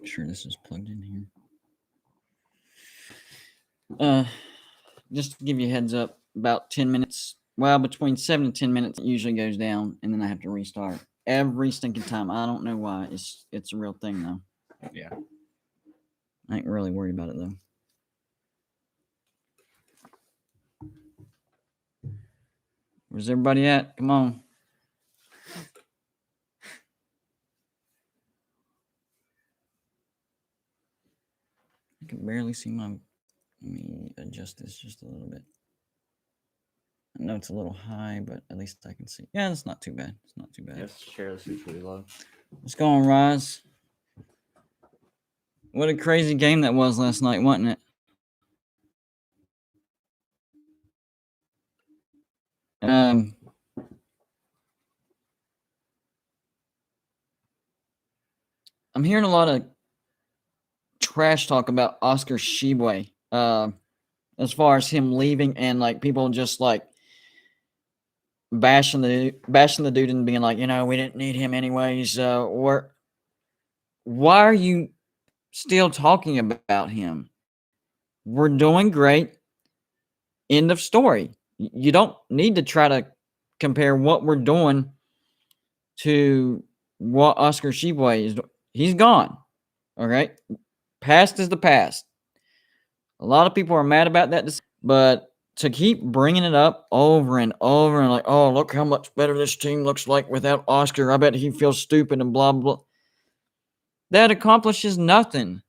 Make sure this is plugged in here. Just to give you a heads up, about 10 minutes, well, between 7 and 10 minutes, it usually goes down, and then I have to restart every stinking time. I don't know why. It's a real thing, though. Yeah. I ain't really worried about it, though. Where's everybody at? Come on. I can barely see my... Let me adjust this just a little bit. I know it's a little high, but at least I can see. Yeah, it's not too bad. It's not too bad. Yes, share this is really low. What's going on, Rise? What a crazy game that was last night, wasn't it? I'm hearing a lot of trash talk about Oscar Tshiebwe, as far as him leaving, and like people just like bashing the dude and being like, we didn't need him anyways. Why are you still talking about him? We're doing great. End of story. You don't need to try to compare what we're doing to what Oscar Tshiebwe is doing. He's gone. All right. Past is the past. A lot of people are mad about that, but to keep bringing it up over and over and like, oh, look how much better this team looks like without Oscar. I bet he feels stupid and blah, blah. That accomplishes nothing.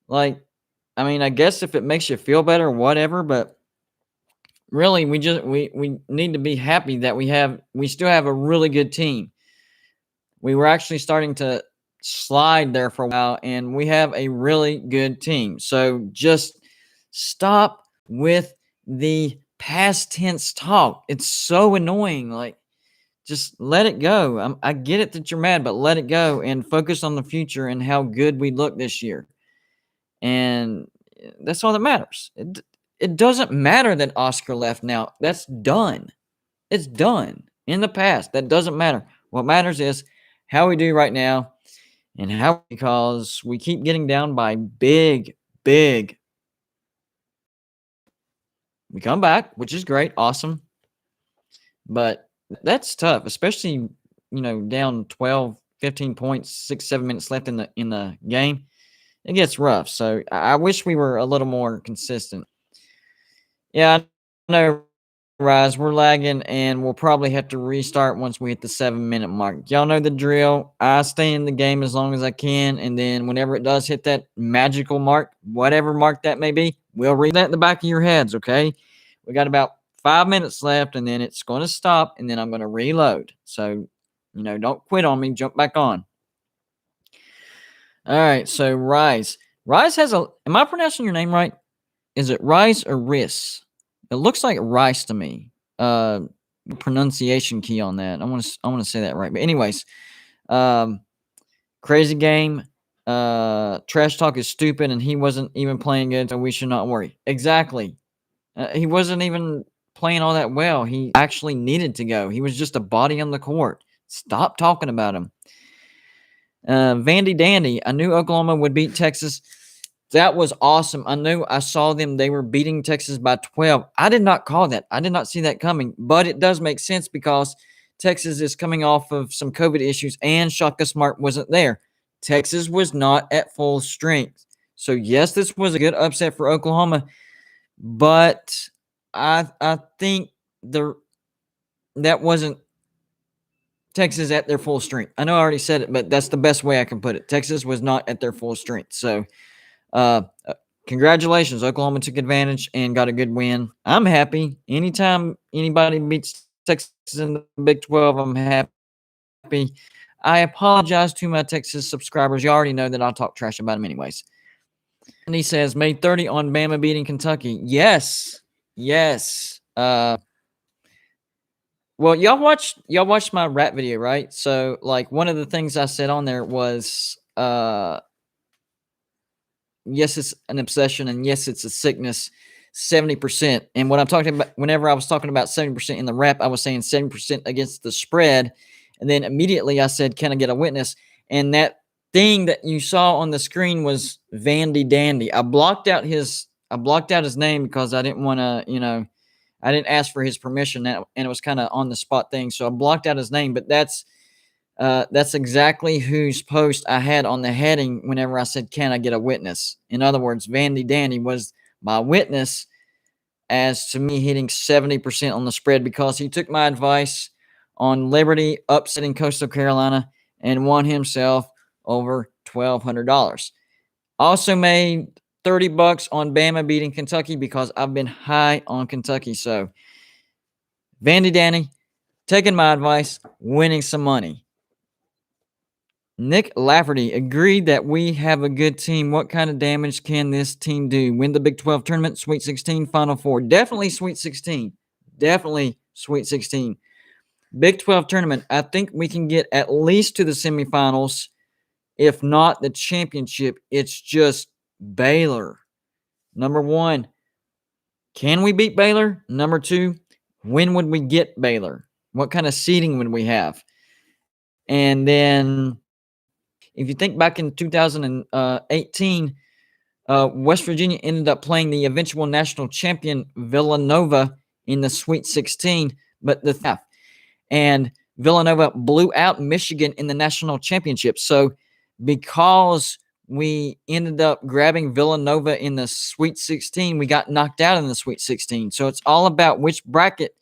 Like, I mean, I guess if it makes you feel better, whatever, but really, we need to be happy that we still have a really good team. We were actually starting to slide there for a while, and we have a really good team. So just stop with the past tense talk. It's so annoying. Like, just let it go. I get it that you're mad, but let it go and focus on the future and how good we look this year. And that's all that matters. It doesn't matter that Oscar left now. That's done. It's done. In the past. That doesn't matter. What matters is how we do right now, and how, because we keep getting down by big. We come back, which is great, awesome. But that's tough, especially, down 12, 15 points, 6, 7 minutes left in the game. It gets rough. So I wish we were a little more consistent. Yeah, I know, Rise, we're lagging, and we'll probably have to restart once we hit the 7-minute mark. Y'all know the drill. I stay in the game as long as I can, and then whenever it does hit that magical mark, whatever mark that may be, we'll read that in the back of your heads, okay? We got about 5 minutes left, and then it's going to stop, and then I'm going to reload. So, don't quit on me. Jump back on. All right, so Rise. Rise has a... Am I pronouncing your name right? Is it Rice or Riss? It looks like rice to me. Pronunciation key on that. I want to say that right. But anyways, crazy game. Trash talk is stupid, and he wasn't even playing good, so we should not worry. Exactly. He wasn't even playing all that well. He actually needed to go. He was just a body on the court. Stop talking about him. Vandy Dandy. I knew Oklahoma would beat Texas. That was awesome. I saw them. They were beating Texas by 12. I did not call that. I did not see that coming. But it does make sense because Texas is coming off of some COVID issues, and Shaka Smart wasn't there. Texas was not at full strength. So, yes, this was a good upset for Oklahoma. But I think that wasn't Texas at their full strength. I know I already said it, but that's the best way I can put it. Texas was not at their full strength. So, congratulations. Oklahoma took advantage and got a good win. I'm happy. Anytime anybody beats Texas in the Big 12, I'm happy. I apologize to my Texas subscribers. You already know that I'll talk trash about them anyways. And he says, May 30 on Bama beating Kentucky. Yes. Well, y'all watched my rap video, right? So, like, one of the things I said on there was, yes, it's an obsession, and yes, it's a sickness, 70%. And what I'm talking about, whenever I was talking about 70% in the rap, I was saying 70% against the spread. And then immediately I said, can I get a witness? And that thing that you saw on the screen was Vandy Dandy. I blocked out his name because I didn't want to, I didn't ask for his permission, and it was kind of on the spot thing. So I blocked out his name, but that's exactly whose post I had on the heading whenever I said, "Can I get a witness?" In other words, Vandy Dandy was my witness as to me hitting 70% on the spread because he took my advice on Liberty upsetting Coastal Carolina and won himself over $1,200. Also made $30 on Bama beating Kentucky because I've been high on Kentucky. So, Vandy Danny, taking my advice, winning some money. Nick Lafferty agreed that we have a good team. What kind of damage can this team do? Win the Big 12 tournament, Sweet 16, Final Four. Definitely Sweet 16. Definitely Sweet 16. Big 12 tournament, I think we can get at least to the semifinals. If not the championship, it's just Baylor. Number one, can we beat Baylor? Number two, when would we get Baylor? What kind of seeding would we have? And then if you think back in 2018, West Virginia ended up playing the eventual national champion Villanova in the Sweet 16, and Villanova blew out Michigan in the national championship. So because we ended up grabbing Villanova in the Sweet 16, we got knocked out in the Sweet 16. So it's all about which bracket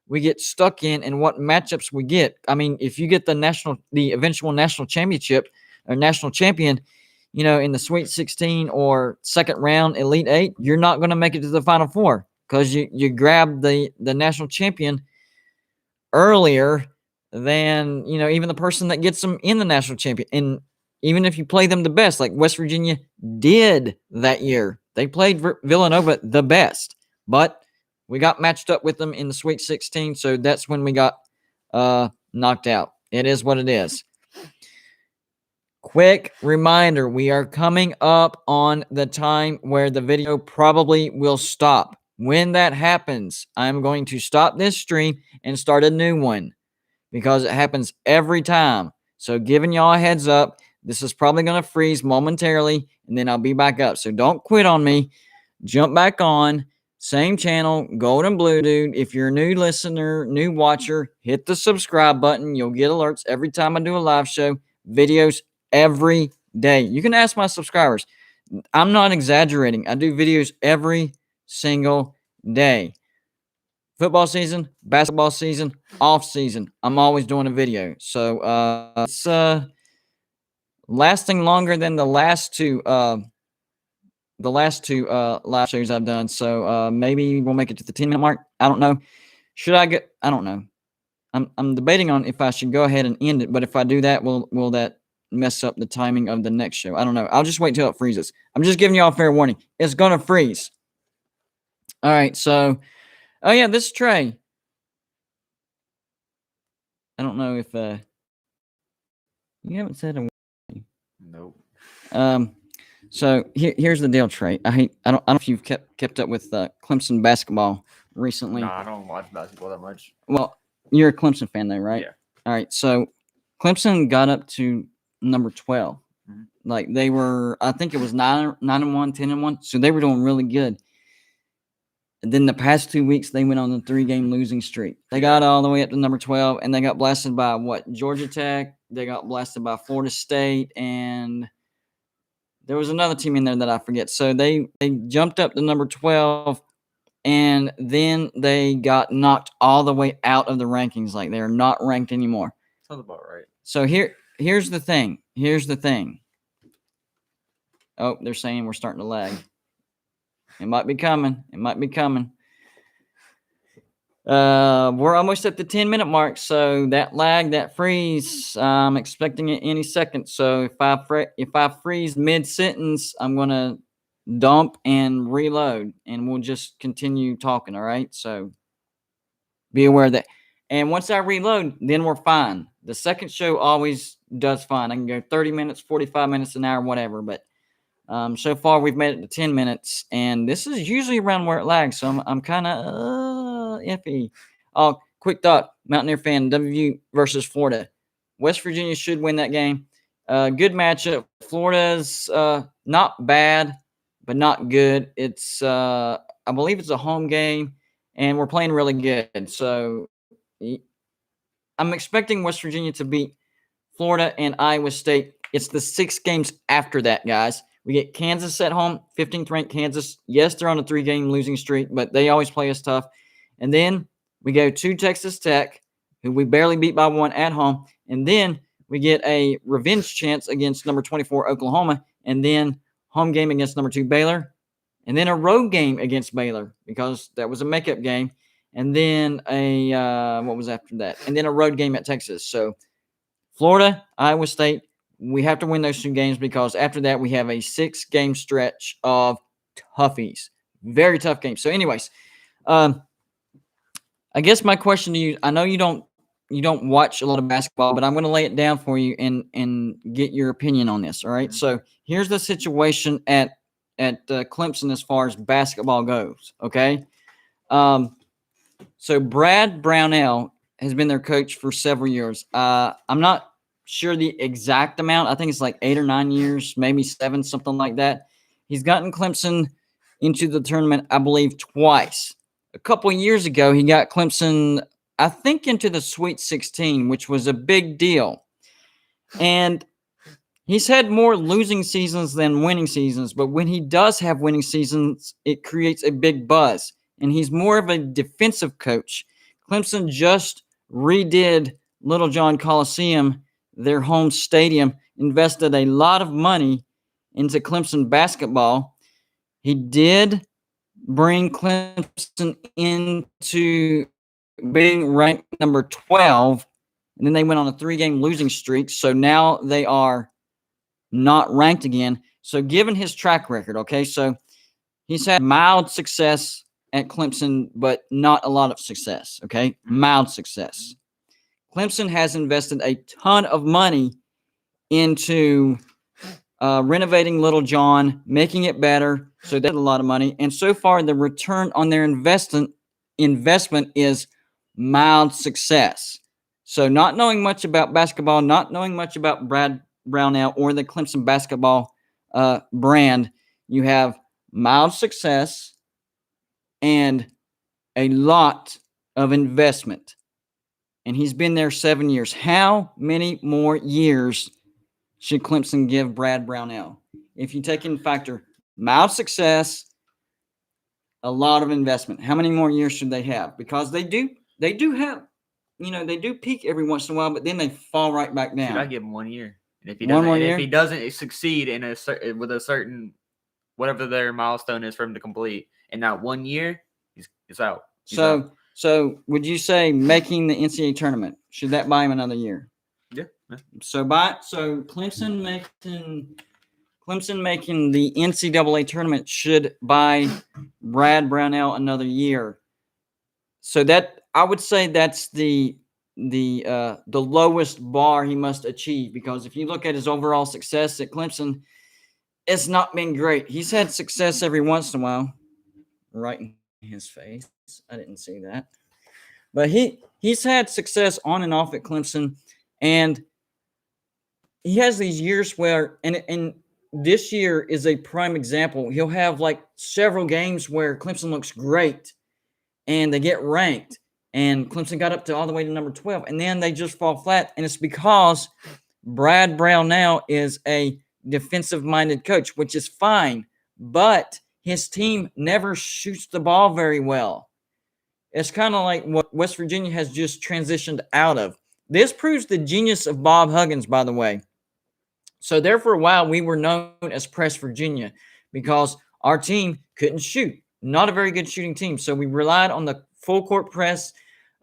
we get stuck in and what matchups we get. I mean, if you get the eventual national championship or national champion, in the Sweet 16 or second round Elite 8, you're not going to make it to the Final Four because you grab the national champion earlier than, even the person that gets them in the national champion. And even if you play them the best, like West Virginia did that year, they played Villanova the best, but we got matched up with them in the Sweet 16, so that's when we got knocked out. It is what it is. Quick reminder, we are coming up on the time where the video probably will stop. When that happens, I'm going to stop this stream and start a new one because it happens every time. So giving y'all a heads up, this is probably going to freeze momentarily, and then I'll be back up. So don't quit on me. Jump back on. Same channel, Golden Blue Dude. If you're a new listener, new watcher, hit the subscribe button. You'll get alerts every time I do a live show. Videos every day. You can ask my subscribers. I'm not exaggerating. I do videos every single day. Football season, basketball season, off season. I'm always doing a video. So it's lasting longer than the last two live shows I've done. So maybe we'll make it to the 10-minute mark. I don't know. Should I get? I don't know. I'm debating on if I should go ahead and end it. But if I do that, will that mess up the timing of the next show? I don't know. I'll just wait till it freezes. I'm just giving y'all a fair warning. It's gonna freeze. All right. So, oh yeah, this is Trey. I don't know if you haven't said a word. Nope. So here's the deal, Trey. I don't know if you've kept up with Clemson basketball recently. No, I don't watch basketball that much. Well, you're a Clemson fan, though, right? Yeah. All right. So Clemson got up to number 12. Mhm. Like they were, I think it was 9-1, 10-1. So they were doing really good. And then the past 2 weeks, they went on a 3-game losing streak. They got all the way up to number 12, and they got blasted by Georgia Tech. They got blasted by Florida State, and there was another team in there that I forget. So they jumped up to number 12, and then they got knocked all the way out of the rankings. Like they're not ranked anymore. Sounds about right. So here's the thing. Oh, they're saying we're starting to lag. It might be coming. We're almost at the 10-minute mark, so that lag, that freeze, I'm expecting it any second. So if I freeze mid-sentence, I'm going to dump and reload, and we'll just continue talking, all right? So be aware of that. And once I reload, then we're fine. The second show always does fine. I can go 30 minutes, 45 minutes, an hour, whatever, but so far we've made it to 10 minutes, and this is usually around where it lags, so I'm kind of iffy. Quick thought, Mountaineer fan, WVU versus Florida. West Virginia should win that game. Good matchup. Florida's not bad, but not good. It's I believe it's a home game, and we're playing really good. So I'm expecting West Virginia to beat Florida and Iowa State. It's the 6 games after that, guys. We get Kansas at home, 15th ranked Kansas. Yes, they're on a 3-game losing streak, but they always play us tough. And then we go to Texas Tech, who we barely beat by 1 at home. And then we get a revenge chance against number 24 Oklahoma, and then home game against number 2 Baylor, and then a road game against Baylor because that was a makeup game, and then what was after that? And then a road game at Texas. So Florida, Iowa State, we have to win those 2 games because after that we have a 6-game stretch of toughies. Very tough games. So anyways, I guess my question to you, I know you don't watch a lot of basketball, but I'm going to lay it down for you and get your opinion on this, all right? So here's the situation at Clemson as far as basketball goes, okay? So Brad Brownell has been their coach for several years. I'm not sure the exact amount. I think it's like 8 or 9 years, maybe 7, something like that. He's gotten Clemson into the tournament, I believe, twice. A couple of years ago, he got Clemson, I think, into the Sweet 16, which was a big deal. And he's had more losing seasons than winning seasons, but when he does have winning seasons, it creates a big buzz. And he's more of a defensive coach. Clemson just redid Little John Coliseum, their home stadium, invested a lot of money into Clemson basketball. He did bring Clemson into being ranked number 12, and then they went on a 3-game losing streak. So now they are not ranked again. So given his track record, okay, so he's had mild success at Clemson, but not a lot of success, okay? Mild success. Clemson has invested a ton of money into renovating Little John, making it better. So that's a lot of money. And so far, the return on their investment is mild success. So not knowing much about basketball, not knowing much about Brad Brownell or the Clemson basketball brand, you have mild success and a lot of investment. And he's been there 7 years. How many more years should Clemson give Brad Brownell? If you take into factor mild success, a lot of investment, how many more years should they have? Because they do have, they do peak every once in a while, but then they fall right back down. Should I give him 1 year? And if he One doesn't, more and year? if he doesn't succeed with a certain whatever their milestone is for him to complete in that 1 year, he's out. So would you say making the NCAA tournament, should that buy him another year? Yeah. So Clemson making the NCAA tournament should buy Brad Brownell another year. So that, I would say, that's the lowest bar he must achieve, because if you look at his overall success at Clemson, it's not been great. He's had success every once in a while. Right in his face. I didn't see that. But he's had success on and off at Clemson, and he has these years where, and this year is a prime example. He'll have like several games where Clemson looks great and they get ranked, and Clemson got up to all the way to number 12, and then they just fall flat. And it's because Brad Brownell is a defensive-minded coach, which is fine, but his team never shoots the ball very well. It's kind of like what West Virginia has just transitioned out of. This proves the genius of Bob Huggins, by the way. So there for a while, we were known as Press Virginia because our team couldn't shoot. Not a very good shooting team. So we relied on the full court press,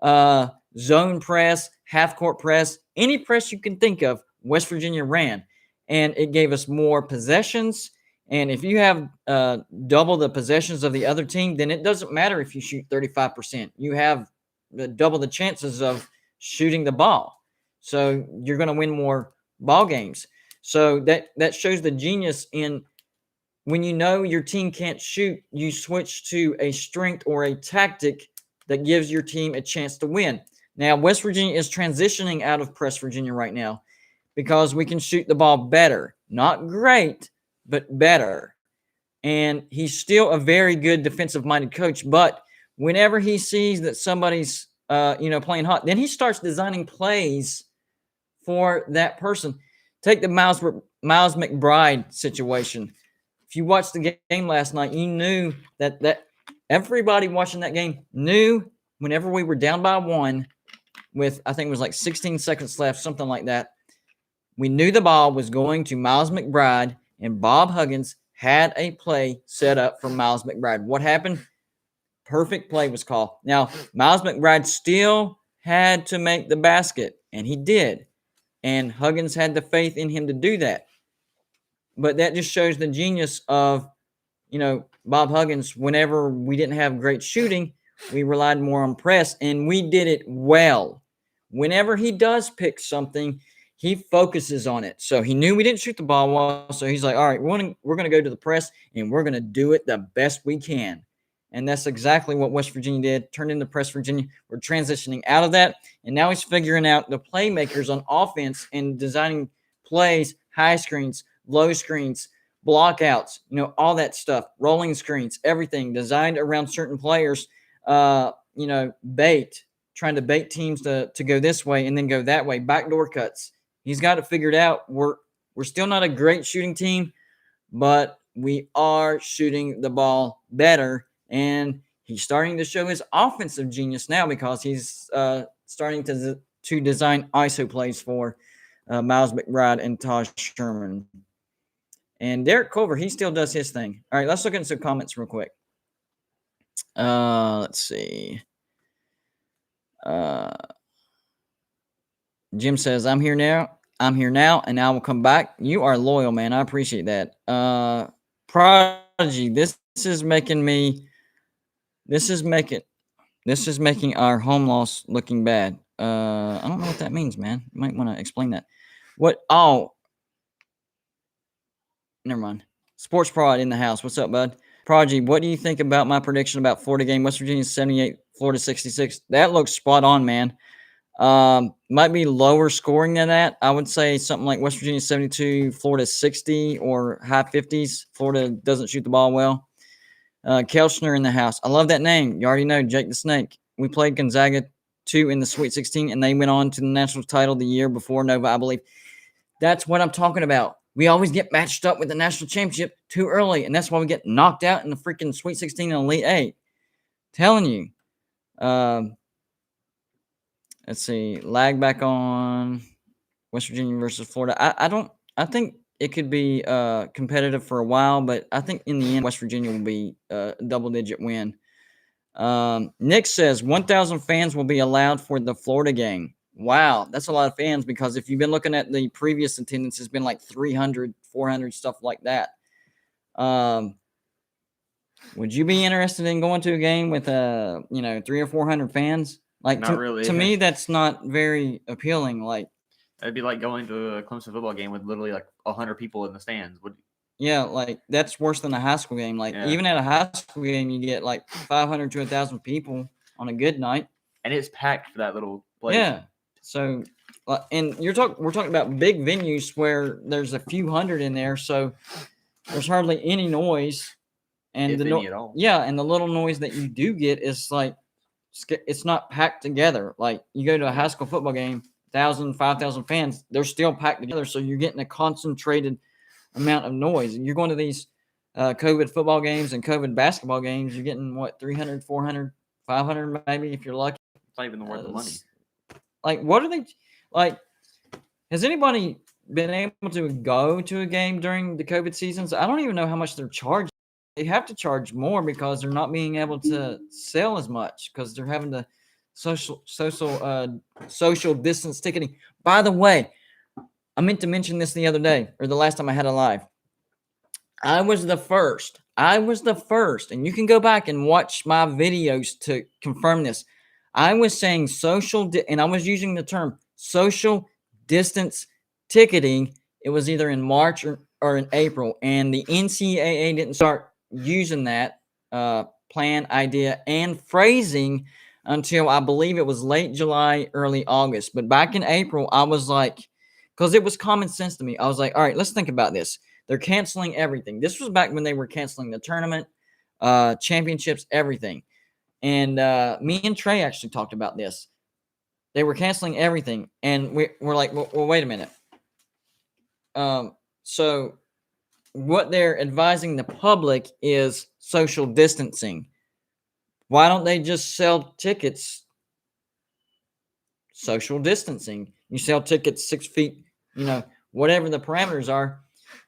zone press, half court press, any press you can think of, West Virginia ran. And it gave us more possessions. And if you have double the possessions of the other team, then it doesn't matter if you shoot 35%. You have double the chances of shooting the ball. So you're going to win more ball games. So that shows the genius in when you know your team can't shoot, you switch to a strength or a tactic that gives your team a chance to win. Now, West Virginia is transitioning out of Press Virginia right now because we can shoot the ball better. Not great, but better. And he's still a very good defensive-minded coach. But whenever he sees that somebody's, playing hot, then he starts designing plays for that person. Take the Miles McBride situation. If you watched the game last night, you knew that everybody watching that game knew whenever we were down by 1 with, I think it was like 16 seconds left, something like that, we knew the ball was going to Miles McBride, and Bob Huggins had a play set up for Miles McBride. What happened? Perfect play was called. Now, Miles McBride still had to make the basket, and he did. And Huggins had the faith in him to do that. But that just shows the genius of, Bob Huggins. Whenever we didn't have great shooting, we relied more on press, and we did it well. Whenever he does pick something, he focuses on it. So he knew we didn't shoot the ball well, so he's like, all right, we're going to go to the press, and we're going to do it the best we can. And that's exactly what West Virginia did, turned into press Virginia. We're transitioning out of that, and now he's figuring out the playmakers on offense and designing plays, high screens, low screens, blockouts, all that stuff, rolling screens, everything designed around certain players, bait, trying to bait teams to go this way and then go that way, backdoor cuts. He's got it figured out. We're still not a great shooting team, but we are shooting the ball better. And he's starting to show his offensive genius now because he's starting to design ISO plays for Miles McBride and Taj Sherman. And Derek Culver, he still does his thing. All right, let's look at some comments real quick. Let's see. Jim says, I'm here now, and I will come back. You are loyal, man. I appreciate that. Prodigy, this is making our home loss looking bad. I don't know what that means, man. You might want to explain that. Never mind. Sports Prod in the house. What's up, bud? Prodigy, what do you think about my prediction about Florida game? West Virginia 78, Florida 66. That looks spot on, man. Might be lower scoring than that. I would say something like West Virginia 72, Florida 60, or high 50s. Florida doesn't shoot the ball well. Kelchner in the house. I love that name. You already know, Jake the Snake. We played Gonzaga 2 in the Sweet 16, and they went on to the national title the year before Nova, I believe. That's what I'm talking about. We always get matched up with the national championship too early, and that's why we get knocked out in the freaking Sweet 16 and Elite 8. Telling you. Let's see. Lag back on West Virginia versus Florida. I think it could be competitive for a while, but I think in the end, West Virginia will be a double-digit win. Nick says 1,000 fans will be allowed for the Florida game. Wow, that's a lot of fans because if you've been looking at the previous attendance, it's been like 300, 400, stuff like that. Would you be interested in going to a game with 300 or 400 fans? Like, not really. To me, that's not very appealing. Like, it'd be like going to a Clemson football game with literally like 100 people in the stands. Yeah, like that's worse than a high school game. Like even at a high school game, you get like 500 to 1,000 people on a good night, and it's packed for that little place. Yeah. So, and we're talking about big venues where there's a few hundred in there, so there's hardly any noise, and if any at all. Yeah, and the little noise that you do get is like it's not packed together. Like you go to a high school football game, 1,000, 5,000 fans, they're still packed together, so you're getting a concentrated amount of noise. And you're going to these COVID football games and COVID basketball games, you're getting what, 300, 400, 500 maybe if you're lucky. It's not even worth the money. Like, what are they like? Has anybody been able to go to a game during the COVID seasons? I don't even know how much they're charging. They have to charge more because they're not being able to sell as much because they're having to social distance ticketing. By the way, I meant to mention this the other day or the last time I had a live. I was the first, and you can go back and watch my videos to confirm this. I was saying and I was using the term social distance ticketing. It was either in March or in April, and the NCAA didn't start using that plan, idea, and phrasing until I believe it was late July, early August. But back in April, I was like, because it was common sense to me. I was like, all right, let's think about this. They're canceling everything. This was back when they were canceling the tournament, championships, everything. And me and Trey actually talked about this. They were canceling everything, and we're like, well, wait a minute. So what they're advising the public is social distancing. Why don't they just sell tickets? Social distancing. You sell tickets 6 feet, whatever the parameters are.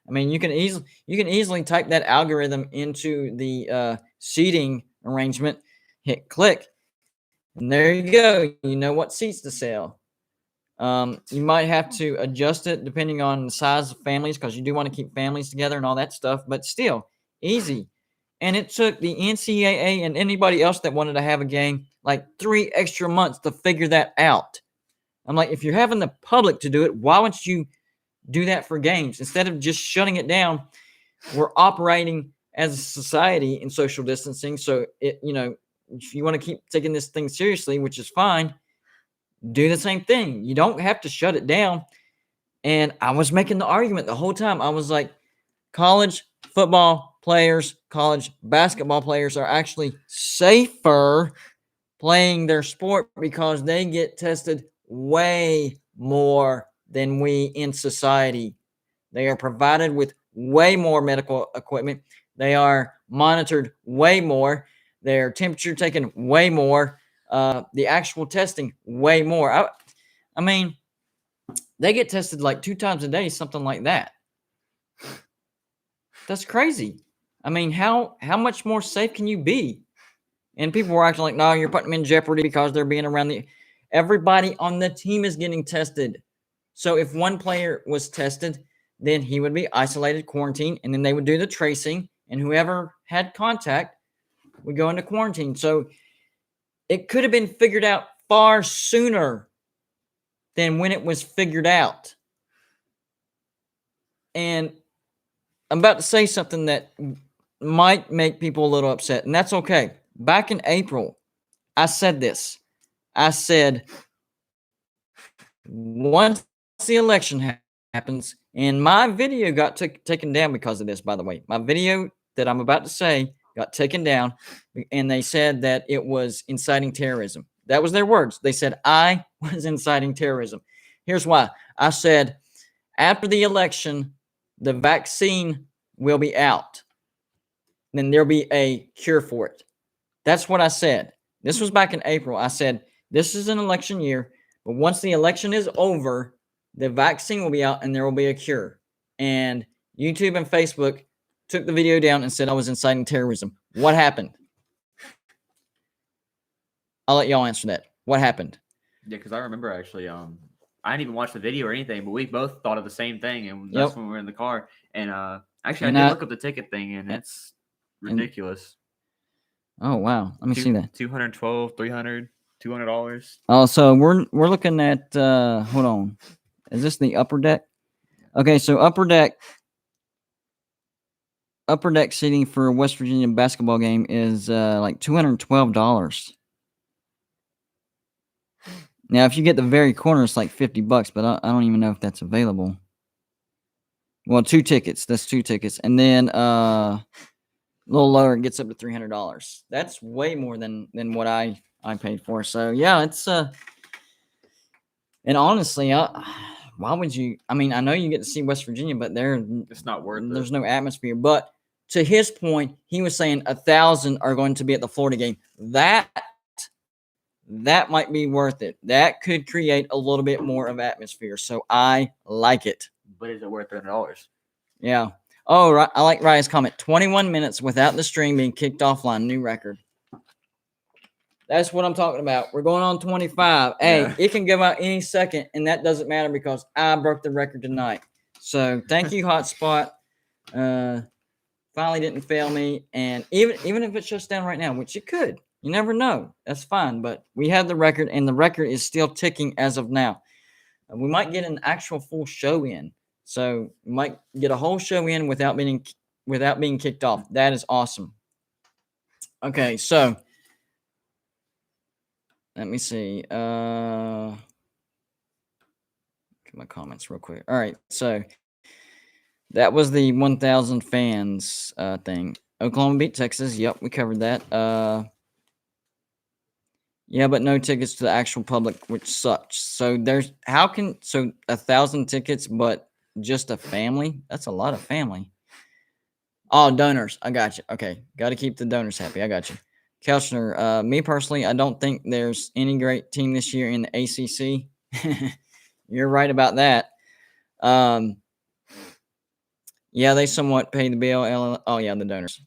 I mean, you can easily type that algorithm into the seating arrangement, hit click, and there you go. You know what seats to sell. You might have to adjust it depending on the size of families, because you do want to keep families together and all that stuff, but still easy. And it took the NCAA and anybody else that wanted to have a game like 3 extra months to figure that out. I'm like, if you're having the public to do it, why wouldn't you do that for games? Instead of just shutting it down, we're operating as a society in social distancing. So, if you want to keep taking this thing seriously, which is fine, do the same thing. You don't have to shut it down. And I was making the argument the whole time. I was like, college football players, college basketball players are actually safer playing their sport because they get tested way more than we in society. They are provided with way more medical equipment. They are monitored way more. Their temperature taken way more. The actual testing way more. I mean, they get tested like 2 times a day, something like that. That's crazy. I mean, how much more safe can you be? And people were acting like, no, you're putting them in jeopardy because they're being around everybody on the team is getting tested. So if one player was tested, then he would be isolated, quarantined, and then they would do the tracing, and whoever had contact would go into quarantine. So it could have been figured out far sooner than when it was figured out. And I'm about to say something that might make people a little upset, and that's okay. Back in April, I said this. I said, once the election happens, and my video got taken down because of this, by the way. My video that I'm about to say got taken down, and they said that it was inciting terrorism. That was their words. They said I was inciting terrorism. Here's why. I said, after the election, the vaccine will be out. Then there'll be a cure for it. That's what I said. This was back in April. I said, this is an election year, but once the election is over, the vaccine will be out and there will be a cure. And YouTube and Facebook took the video down and said I was inciting terrorism. What happened? I'll let y'all answer that. What happened? Yeah, because I remember actually, I didn't even watch the video or anything, but we both thought of the same thing, and that's when we were in the car. And actually, I did look up the ticket thing, and it's ridiculous. Oh wow, let me see that. $212, $300, $200. Oh, so we're looking at. Hold on, is this the upper deck? Okay, so upper deck seating for a West Virginia basketball game is like $212. Now, if you get the very corner, it's like $50, but I don't even know if that's available. Well, 2 tickets. That's 2 tickets, and then a little lower, it gets up to $300. That's way more than what I paid for. So yeah, it's and honestly, why would you? I mean, I know you get to see West Virginia, but it's not worth it. There's no atmosphere. But to his point, he was saying 1,000 are going to be at the Florida game. That might be worth it. That could create a little bit more of atmosphere. So I like it. But is it worth $300? Yeah. Oh, right. I like Ryan's comment. 21 minutes without the stream being kicked offline. New record. That's what I'm talking about. We're going on 25. Hey, It can go out any second, and that doesn't matter because I broke the record tonight. So thank you, Hotspot. Finally didn't fail me. And even if it shuts down right now, which it could, you never know. That's fine. But we have the record, and the record is still ticking as of now. We might get an actual full show in. So we might get a whole show in without being kicked off. That is awesome. Okay, so let me see. Come my comments real quick. All right, so that was the 1,000 fans thing. Oklahoma beat Texas. Yep, we covered that. Yeah, but no tickets to the actual public, which sucks. So there's 1,000 tickets, but just a family? That's a lot of family. Oh, donors. I got you. Okay, got to keep the donors happy. I got you. Kelchner, me personally, I don't think there's any great team this year in the ACC. You're right about that. Yeah, they somewhat pay the bill. Oh, yeah, the donors.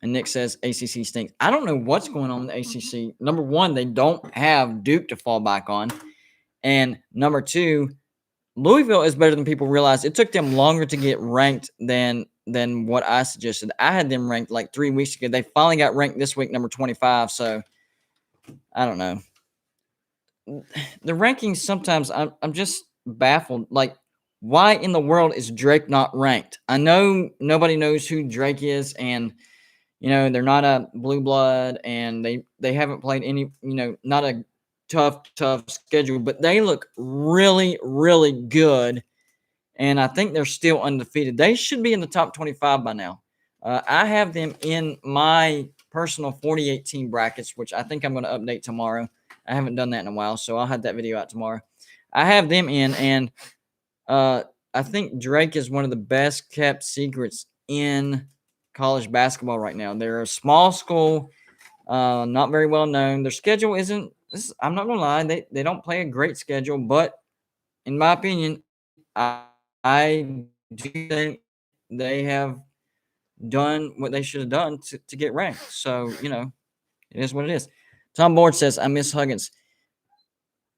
And Nick says ACC stinks. I don't know what's going on in the ACC. Number one, they don't have Duke to fall back on. And number two, Louisville is better than people realize. It took them longer to get ranked than what I suggested. I had them ranked like 3 weeks ago. They finally got ranked this week, number 25. So, I don't know. The rankings, sometimes I'm just baffled. Like, why in the world is Drake not ranked? I know nobody knows who Drake is, and they're not a blue blood, and they haven't played any, not a tough schedule, but they look really, really good, and I think they're still undefeated. They should be in the top 25 by now. I have them in my personal 48 team brackets, which I think I'm going to update tomorrow. I haven't done that in a while, so I'll have that video out tomorrow. I have them in, and I think Drake is one of the best kept secrets in college basketball right now. They're a small school, not very well known. Their schedule isn't, I'm not going to lie, they don't play a great schedule, but in my opinion, I do think they have done what they should have done to get ranked. So, it is what it is. Tom Board says, I miss Huggins.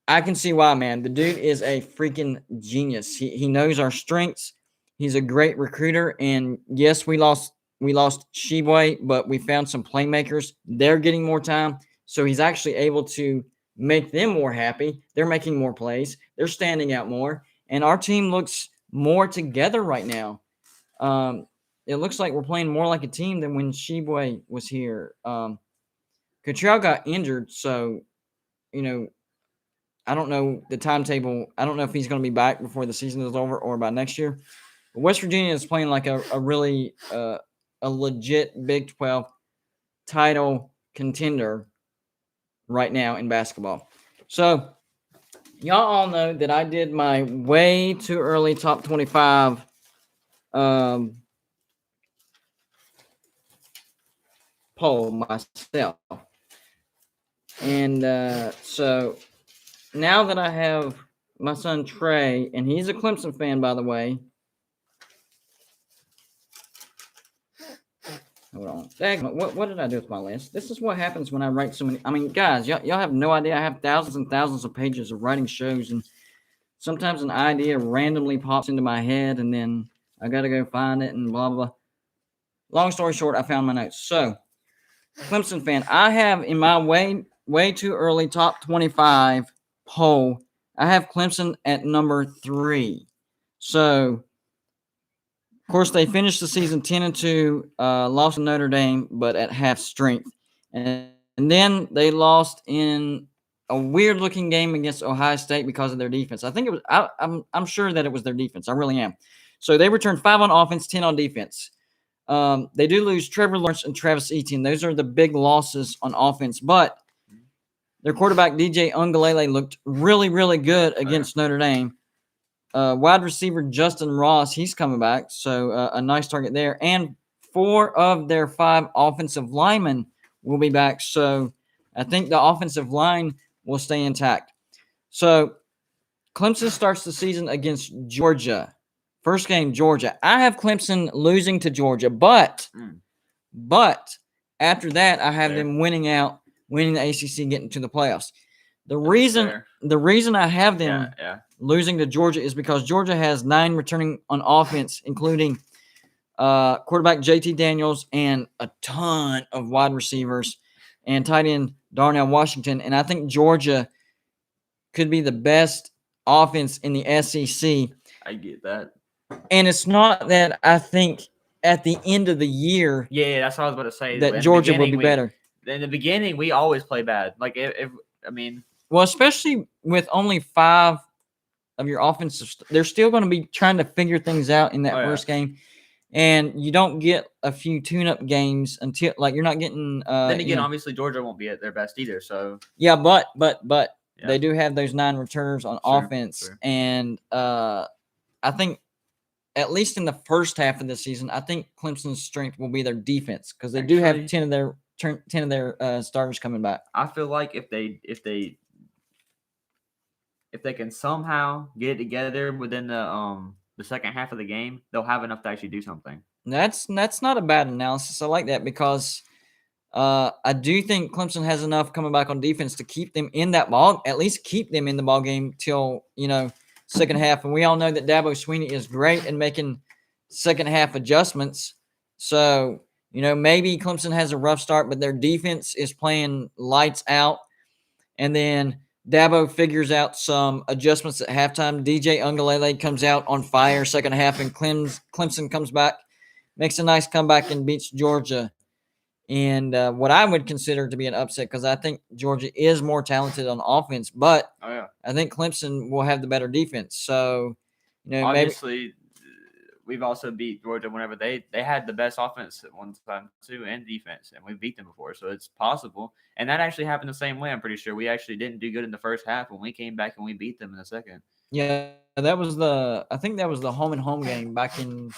I can see why, man. The dude is a freaking genius. He knows our strengths. He's a great recruiter. And yes, we lost Sheboy, but we found some playmakers. They're getting more time. So he's actually able to make them more happy. They're making more plays. They're standing out more. And our team looks more together right now. It looks like we're playing more like a team than when Sheboy was here. Cottrell got injured, so, I don't know the timetable. I don't know if he's going to be back before the season is over or by next year. But West Virginia is playing like a really a legit Big 12 title contender right now in basketball. So, y'all all know that I did my way too early top 25 poll myself. And so now that I have my son Trey, and he's a Clemson fan, by the way. Hold on. What did I do with my list? This is what happens when I write so many. I mean, guys, y'all have no idea. I have thousands and thousands of pages of writing shows, and sometimes an idea randomly pops into my head, and then I got to go find it and blah, blah, blah. Long story short, I found my notes. So, Clemson fan, I have in my way too early top 25 poll, I have Clemson at number 3. So, of course, they finished the season 10-2, lost to Notre Dame, but at half strength. And then they lost in a weird-looking game against Ohio State because of their defense. I think it was. I'm sure that it was their defense. I really am. So they returned 5 on offense, 10 on defense. They do lose Trevor Lawrence and Travis Etienne. Those are the big losses on offense. But their quarterback, DJ Ungalele, looked really, really good against Notre Dame. Wide receiver Justin Ross, he's coming back. So a nice target there. And 4 of their 5 offensive linemen will be back. So I think the offensive line will stay intact. So Clemson starts the season against Georgia. First game, Georgia. I have Clemson losing to Georgia, but after that, I have them winning the ACC, getting to the playoffs. The reason I have them losing to Georgia is because Georgia has 9 returning on offense, including quarterback JT Daniels and a ton of wide receivers and tight end Darnell Washington. And I think Georgia could be the best offense in the SEC. I get that. And it's not that I think at the end of the year, that's what I was about to say. That Georgia will be better. In the beginning, we always play bad. Like, well, especially with only 5 of your offensive. They're still going to be trying to figure things out in that first game, and you don't get a few tune-up games until like you're not getting. Then again, obviously Georgia won't be at their best either. So yeah, but they do have those 9 returners on offense, and I think at least in the first half of the season, I think Clemson's strength will be their defense because they do have 10 of their starters coming back. I feel like if they can somehow get it together within the second half of the game, they'll have enough to actually do something. That's not a bad analysis. I like that because I do think Clemson has enough coming back on defense to keep them in that ball, at least keep them in the ball game till second half. And we all know that Dabo Swinney is great in making second half adjustments. So maybe Clemson has a rough start, but their defense is playing lights out, and then Dabo figures out some adjustments at halftime. DJ Ungalele comes out on fire second half, and Clemson comes back, makes a nice comeback, and beats Georgia. And what I would consider to be an upset, because I think Georgia is more talented on offense, but I think Clemson will have the better defense. So, obviously, we've also beat Georgia whenever they had the best offense at one time too, and defense, and we beat them before. So it's possible, and that actually happened the same way. I'm pretty sure we actually didn't do good in the first half when we came back and we beat them in the second. Yeah, that was I think that was the home and home game back in.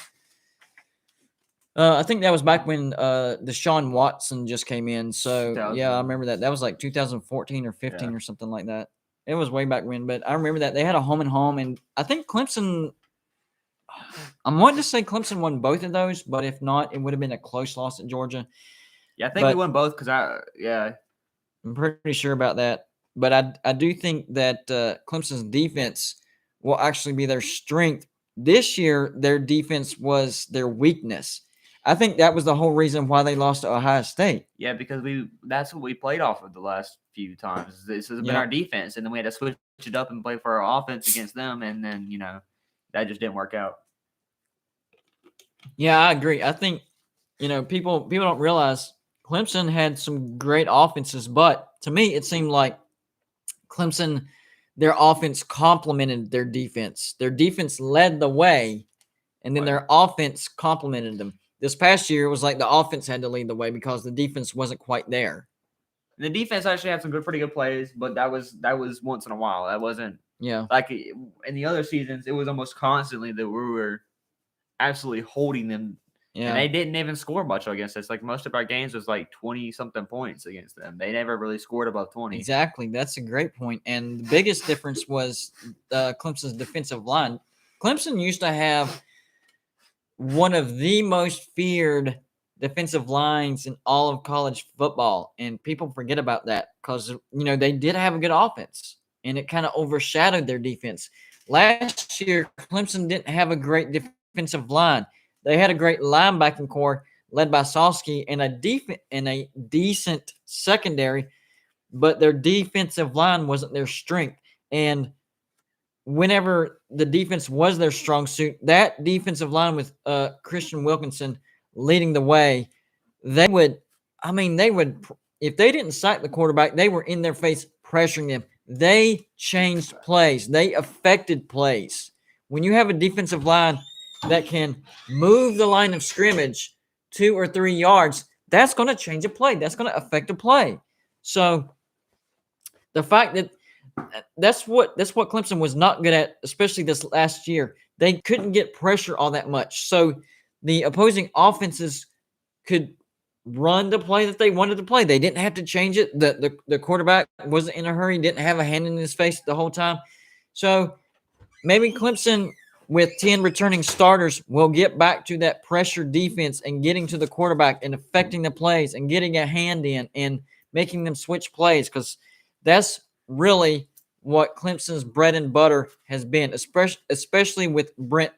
I think that was back when Deshaun Watson just came in. So, yeah, I remember that. That was like 2014 or 15 or something like that. It was way back when, but I remember that. They had a home and home, and I think Clemson – I'm wanting to say Clemson won both of those, but if not, it would have been a close loss at Georgia. Yeah, I think we won both because I'm pretty sure about that. But I do think that Clemson's defense will actually be their strength. This year, their defense was their weakness. I think that was the whole reason why they lost to Ohio State. Yeah, because that's what we played off of the last few times. This has been our defense, and then we had to switch it up and play for our offense against them, and then, that just didn't work out. Yeah, I agree. I think, people don't realize Clemson had some great offenses, but to me, it seemed like Clemson, their offense complemented their defense. Their defense led the way, and then their offense complemented them. This past year, it was like the offense had to lead the way because the defense wasn't quite there. The defense actually had some pretty good plays, but that was once in a while. That wasn't like in the other seasons. It was almost constantly that we were absolutely holding them, and they didn't even score much against us. Like most of our games was like 20-something points against them. They never really scored above 20. Exactly, that's a great point. And the biggest difference was Clemson's defensive line. Clemson used to have one of the most feared defensive lines in all of college football, and people forget about that because they did have a good offense, and it kind of overshadowed their defense. Last year, Clemson didn't have a great defensive line. They had a great linebacking core led by Sosky and a decent secondary, but their defensive line wasn't their strength. And whenever the defense was their strong suit, that defensive line with Christian Wilkinson leading the way, they would, if they didn't sack the quarterback, they were in their face pressuring them. They changed plays. They affected plays. When you have a defensive line that can move the line of scrimmage 2 or 3 yards, that's going to change a play. That's going to affect a play. So the fact that that's what Clemson was not good at, especially this last year. They couldn't get pressure all that much. So the opposing offenses could run the play that they wanted to play. They didn't have to change it. The quarterback wasn't in a hurry, didn't have a hand in his face the whole time. So maybe Clemson, with 10 returning starters, will get back to that pressure defense and getting to the quarterback and affecting the plays and getting a hand in and making them switch plays, because that's really what Clemson's bread and butter has been, especially with Brent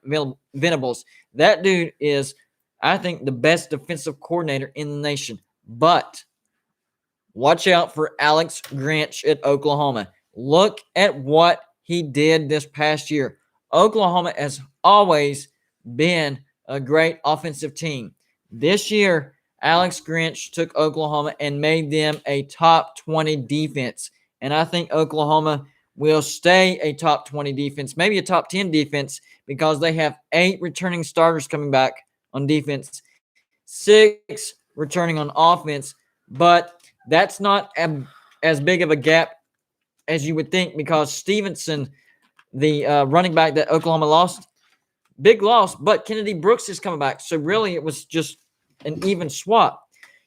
Venables. That dude is, I think, the best defensive coordinator in the nation. But watch out for Alex Grinch at Oklahoma. Look at what he did this past year. Oklahoma has always been a great offensive team. This year, Alex Grinch took Oklahoma and made them a top 20 defense. And I think Oklahoma will stay a top 20 defense, maybe a top 10 defense, because they have 8 returning starters coming back on defense, 6 returning on offense. But that's not as big of a gap as you would think, because Stevenson, the running back that Oklahoma lost, big loss, but Kennedy Brooks is coming back. So really it was just an even swap.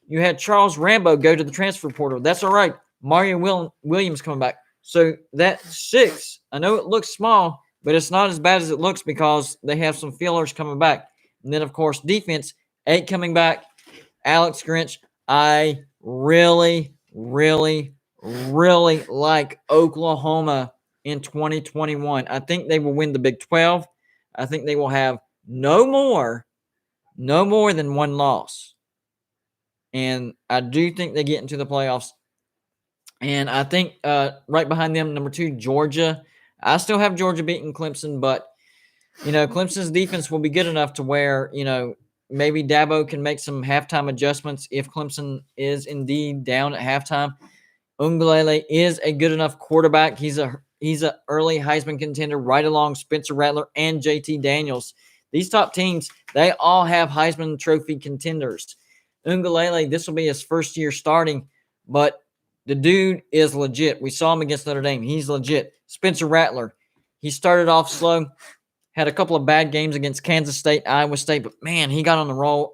You had Charles Rambo go to the transfer portal. That's all right. Mario Williams coming back. So that's 6. I know it looks small, but it's not as bad as it looks because they have some fillers coming back. And then, of course, defense, 8 coming back. Alex Grinch, I really, really, really like Oklahoma in 2021. I think they will win the Big 12. I think they will have no more than 1 loss. And I do think they get into the playoffs. And I think right behind them, number 2, Georgia. I still have Georgia beating Clemson, but, Clemson's defense will be good enough to where, maybe Dabo can make some halftime adjustments if Clemson is indeed down at halftime. Ungalele is a good enough quarterback. He's an early Heisman contender right along Spencer Rattler and JT Daniels. These top teams, they all have Heisman Trophy contenders. Ungalele, this will be his first year starting, but the dude is legit. We saw him against Notre Dame. He's legit. Spencer Rattler, he started off slow, had a couple of bad games against Kansas State, Iowa State, but man, he got on the roll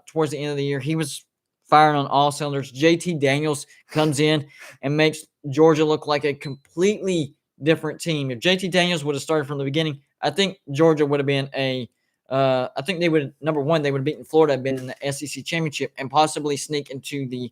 towards the end of the year. He was firing on all cylinders. JT Daniels comes in and makes Georgia look like a completely different team. If JT Daniels would have started from the beginning, I think Georgia would have been I think they would, number one, they would have beaten Florida, been in the SEC championship, and possibly sneak into the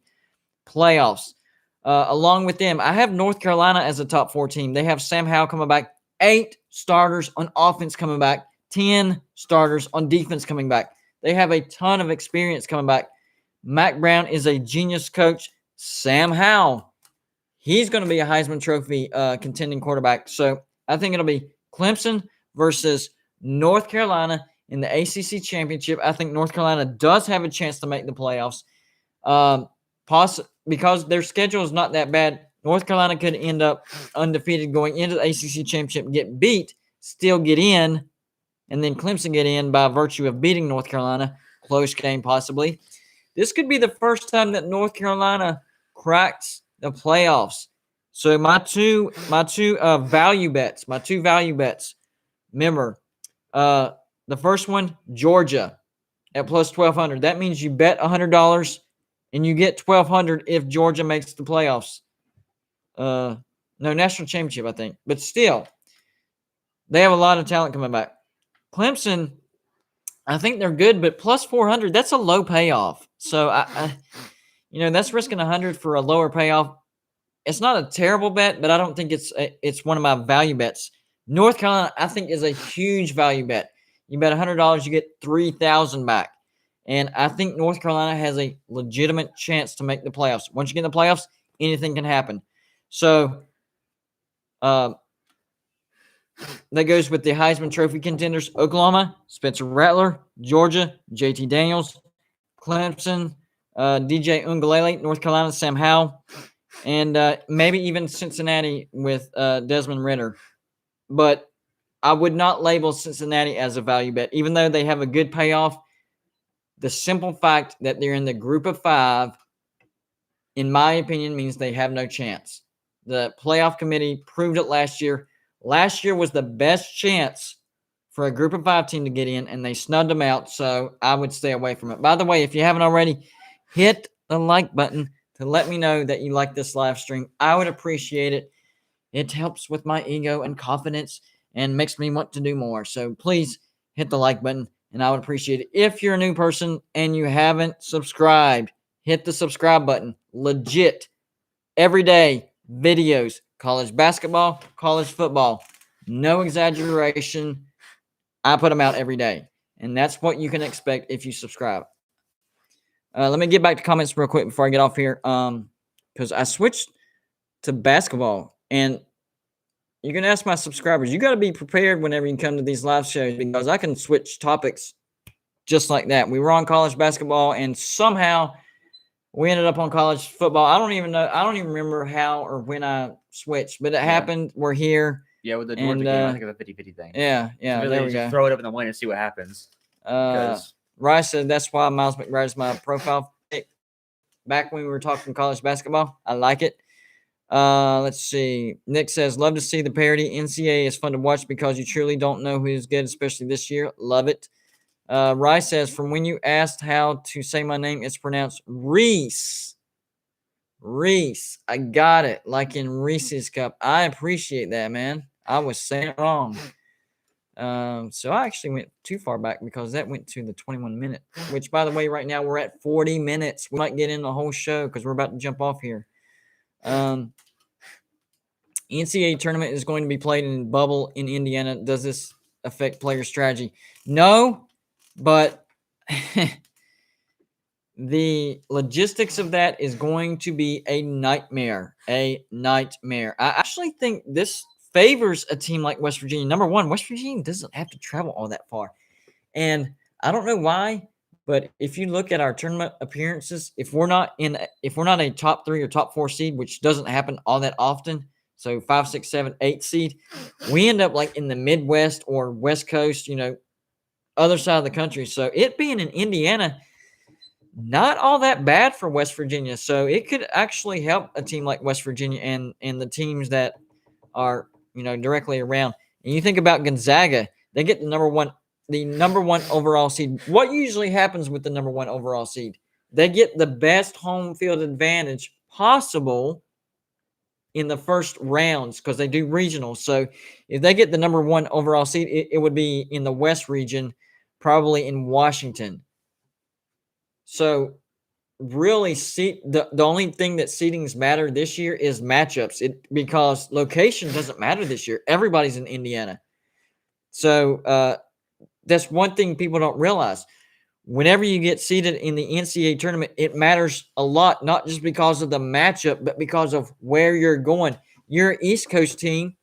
playoffs. Along with them, I have North Carolina as a top 4 team. They have Sam Howell coming back, 8 starters on offense coming back, 10 starters on defense coming back. They have a ton of experience coming back. Mac Brown is a genius coach. Sam Howell, he's going to be a Heisman Trophy contending quarterback. So I think it'll be Clemson versus North Carolina in the ACC championship. I think North Carolina does have a chance to make the playoffs. Because their schedule is not that bad. North Carolina could end up undefeated going into the ACC championship, get beat, still get in, and then Clemson get in by virtue of beating North Carolina. Close game, possibly. This could be the first time that North Carolina cracks the playoffs. So my two value bets. Remember, the first one, Georgia at plus 1,200. That means you bet $100 and you get 1,200 if Georgia makes the playoffs. No, national championship, I think. But still, they have a lot of talent coming back. Clemson, I think they're good, but plus 400, that's a low payoff. So, that's risking 100 for a lower payoff. It's not a terrible bet, but I don't think it's one of my value bets. North Carolina, I think, is a huge value bet. You bet $100, you get 3,000 back. And I think North Carolina has a legitimate chance to make the playoffs. Once you get in the playoffs, anything can happen. So, that goes with the Heisman Trophy contenders. Oklahoma, Spencer Rattler. Georgia, JT Daniels. Clemson, DJ Ungalele. North Carolina, Sam Howell. And maybe even Cincinnati with Desmond Ridder. But I would not label Cincinnati as a value bet, even though they have a good payoff. The simple fact that they're in the group of 5, in my opinion, means they have no chance. The playoff committee proved it last year. Last year was the best chance for a group of 5 team to get in, and they snubbed them out, so I would stay away from it. By the way, if you haven't already, hit the like button to let me know that you like this live stream. I would appreciate it. It helps with my ego and confidence and makes me want to do more. So please hit the like button, and I would appreciate it. If you're a new person and you haven't subscribed, hit the subscribe button. Legit. Every day, videos. College basketball, college football. No exaggeration. I put them out every day. And that's what you can expect if you subscribe. Let me get back to comments real quick before I get off here. Because I switched to basketball. And you're going to ask my subscribers, you got to be prepared whenever you come to these live shows, because I can switch topics just like that. We were on college basketball, and somehow we ended up on college football. I don't even remember how or when I switched, but it happened. We're here. Yeah, with the Georgia game, I think it's a 50-50 thing. Yeah, so there we just go. Throw it up in the wind and see what happens. Rice said that's why Miles McBride is my profile pick. Back when we were talking college basketball, I like it. Let's see. Nick says, love to see the parody. NCAA is fun to watch because you truly don't know who's good, especially this year. Love it. Rice says, from when you asked how to say my name, it's pronounced Reese. Reese. I got it. Like in Reese's Cup. I appreciate that, man. I was saying it wrong. So I actually went too far back because that went to the 21 minute, which, by the way, right now we're at 40 minutes. We might get in the whole show because we're about to jump off here. NCAA tournament is going to be played in bubble in Indiana. Does this affect player strategy? No, but the logistics of that is going to be a nightmare. I actually think this favors a team like West Virginia. Number one, West Virginia doesn't have to travel all that far. And I don't know why, but if you look at our tournament appearances, if we're not a top 3 or top 4 seed, which doesn't happen all that often, so 5, 6, 7, 8 seed, we end up like in the Midwest or West Coast, other side of the country. So it being in Indiana, not all that bad for West Virginia. So it could actually help a team like West Virginia and the teams that are, directly around. And you think about Gonzaga, they get the number one overall seed. What usually happens with the number one overall seed? They get the best home field advantage possible in the first rounds because they do regionals. So if they get the number one overall seed, it would be in the West region, probably in Washington. So really, the only thing that seedings matter this year is matchups. Because location doesn't matter this year. Everybody's in Indiana. So that's one thing people don't realize. Whenever you get seeded in the NCAA tournament, it matters a lot, not just because of the matchup, but because of where you're going. You're an East Coast team,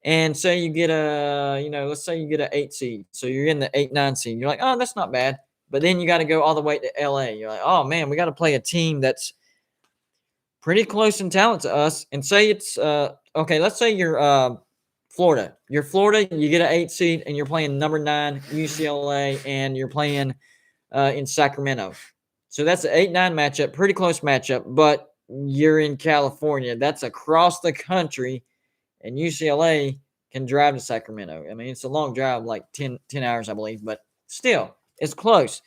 and say you get let's say you get an 8 seed. So you're in the 8-9 seed. You're like, oh, that's not bad. But then you got to go all the way to LA. You're like, oh, man, we got to play a team that's pretty close in talent to us. And say it's, okay, let's say you're Florida. You're Florida, you get an 8 seed, and you're playing number 9 UCLA, and you're playing in Sacramento. So that's an 8-9 matchup, pretty close matchup, but you're in California. That's across the country, and UCLA can drive to Sacramento. I mean, it's a long drive, like 10 hours, I believe, but still, it's close.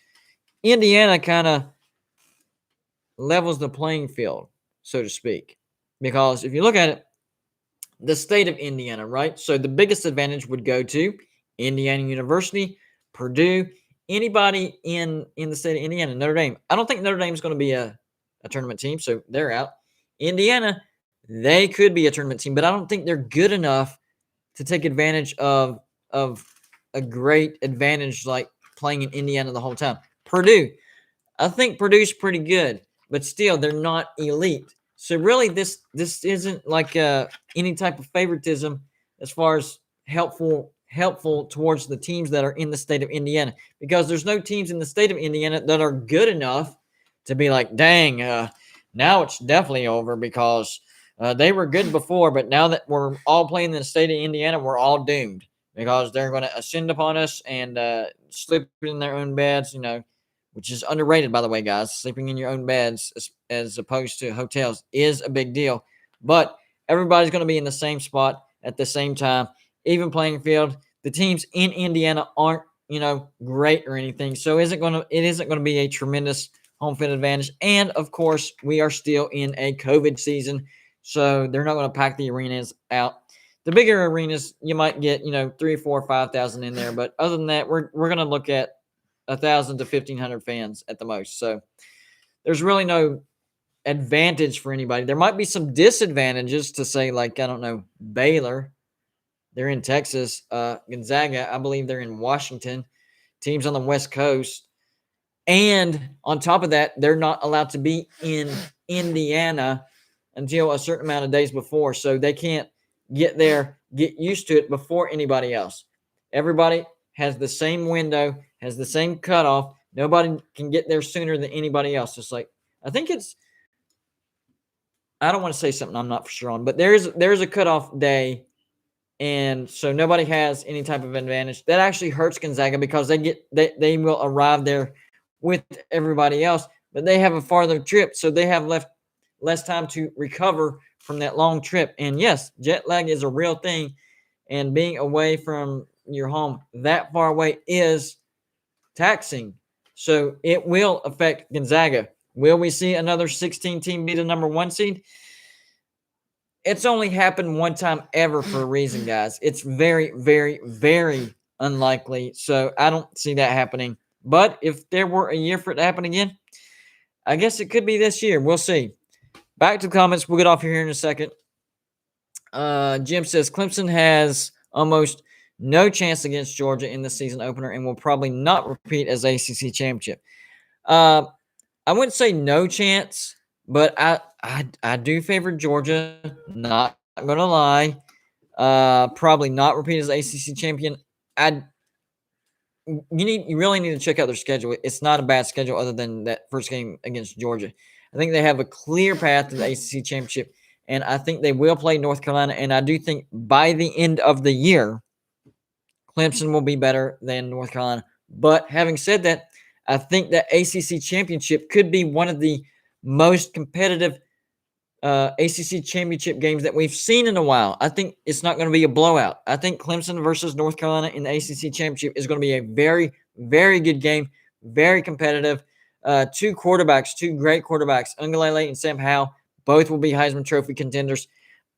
Indiana kind of levels the playing field, so to speak, because if you look at it, the state of Indiana, right? So the biggest advantage would go to Indiana University, Purdue, anybody in the state of Indiana, Notre Dame. I don't think Notre Dame is going to be a tournament team, so they're out. Indiana, they could be a tournament team, but I don't think they're good enough to take advantage of a great advantage like playing in Indiana the whole time. Purdue, I think Purdue's pretty good, but still they're not elite. So really, this isn't like any type of favoritism as far as helpful towards the teams that are in the state of Indiana, because there's no teams in the state of Indiana that are good enough to be like, dang, now it's definitely over because they were good before, but now that we're all playing in the state of Indiana, we're all doomed because they're going to ascend upon us and sleep in their own beds, which is underrated, by the way, guys. Sleeping in your own beds as opposed to hotels is a big deal. But everybody's going to be in the same spot at the same time, even playing field. The teams in Indiana aren't, great or anything. So it isn't going to be a tremendous home field advantage. And, of course, we are still in a COVID season, so they're not going to pack the arenas out. The bigger arenas, you might get, 3, 4, 5,000 in there. But other than that, we're going to look at 1,000 to 1,500 fans at the most. So there's really no advantage for anybody. There might be some disadvantages to say, like, I don't know, Baylor. They're in Texas. Gonzaga, I believe they're in Washington. Teams on the West Coast. And on top of that, they're not allowed to be in Indiana until a certain amount of days before. So they can't get there, get used to it before anybody else. Everybody has the same window, has the same cutoff. Nobody can get there sooner than anybody else. It's like I think it's. I don't want to say something I'm not for sure on, but there's a cutoff day, and so nobody has any type of advantage. That actually hurts Gonzaga because they will arrive there with everybody else, but they have a farther trip, so they have less time to recover from that long trip. And yes, jet lag is a real thing, and being away from your home that far away is taxing. So it will affect Gonzaga. Will we see another 16 team beat a number 1 seed? It's only happened one time ever for a reason, guys. It's very, very, very unlikely. So I don't see that happening. But if there were a year for it to happen again, I guess it could be this year. We'll see. Back to the comments. We'll get off here in a second. Jim says Clemson has almost no chance against Georgia in the season opener and will probably not repeat as ACC championship. I wouldn't say no chance, but I do favor Georgia. Not gonna lie. Probably not repeat as ACC champion. You really need to check out their schedule. It's not a bad schedule other than that first game against Georgia. I think they have a clear path to the ACC championship, and I think they will play North Carolina. And I do think by the end of the year, Clemson will be better than North Carolina. But having said that, I think that ACC championship could be one of the most competitive ACC championship games that we've seen in a while. I think it's not going to be a blowout. I think Clemson versus North Carolina in the ACC championship is going to be a very, very good game, very competitive. Two great quarterbacks, Ungalele and Sam Howell, both will be Heisman Trophy contenders.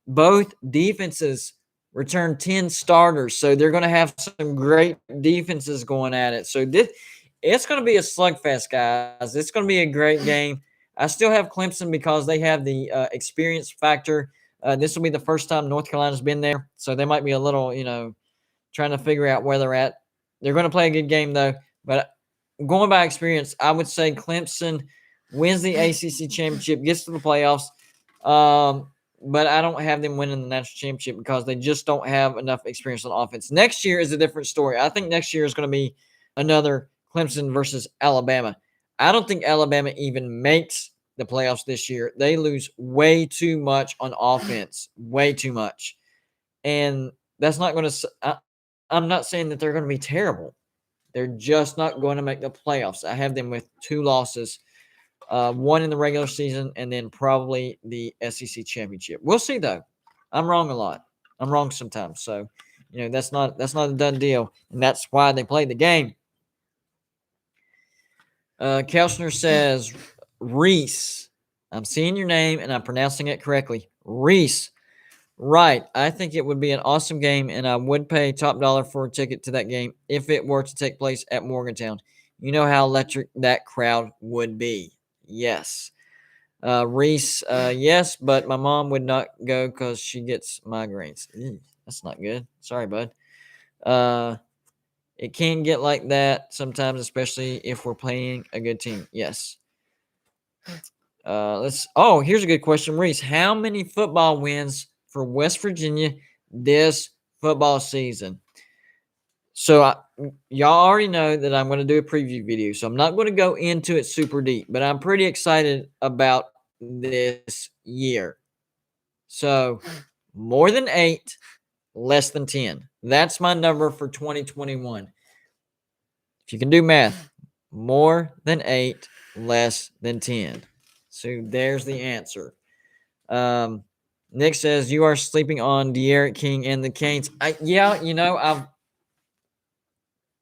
Both defenses return 10 starters, so they're going to have some great defenses going at it. So it's going to be a slugfest, guys. It's going to be a great game. I still have Clemson because they have the experience factor. This will be the first time North Carolina's been there, so they might be a little, trying to figure out where they're at. They're going to play a good game, though. But going by experience, I would say Clemson wins the ACC championship, gets to the playoffs. But I don't have them winning the national championship because they just don't have enough experience on offense. Next year is a different story. I think next year is going to be another Clemson versus Alabama. I don't think Alabama even makes the playoffs this year. They lose way too much on offense, way too much. And that's not going to – I'm not saying that they're going to be terrible. They're just not going to make the playoffs. I have them with 2 losses, one in the regular season and then probably the SEC championship. We'll see, though. I'm wrong a lot. I'm wrong sometimes. So, that's not a done deal, and that's why they play the game. Kelchner says, Reese. I'm seeing your name, and I'm pronouncing it correctly. Reese. Right. I think it would be an awesome game, and I would pay top dollar for a ticket to that game if it were to take place at Morgantown. You know how electric that crowd would be. Yes. Reese, yes, but my mom would not go because she gets migraines. That's not good. Sorry, bud. It can get like that sometimes, especially if we're playing a good team. Yes. Here's a good question, Reese. How many football wins for West Virginia this football season? So y'all already know that I'm going to do a preview video, so I'm not going to go into it super deep, but I'm pretty excited about this year. So more than 8, less than 10. That's my number for 2021. If you can do math, more than 8, less than 10. So there's the answer. Nick says you are sleeping on De'Aaron King and the Canes.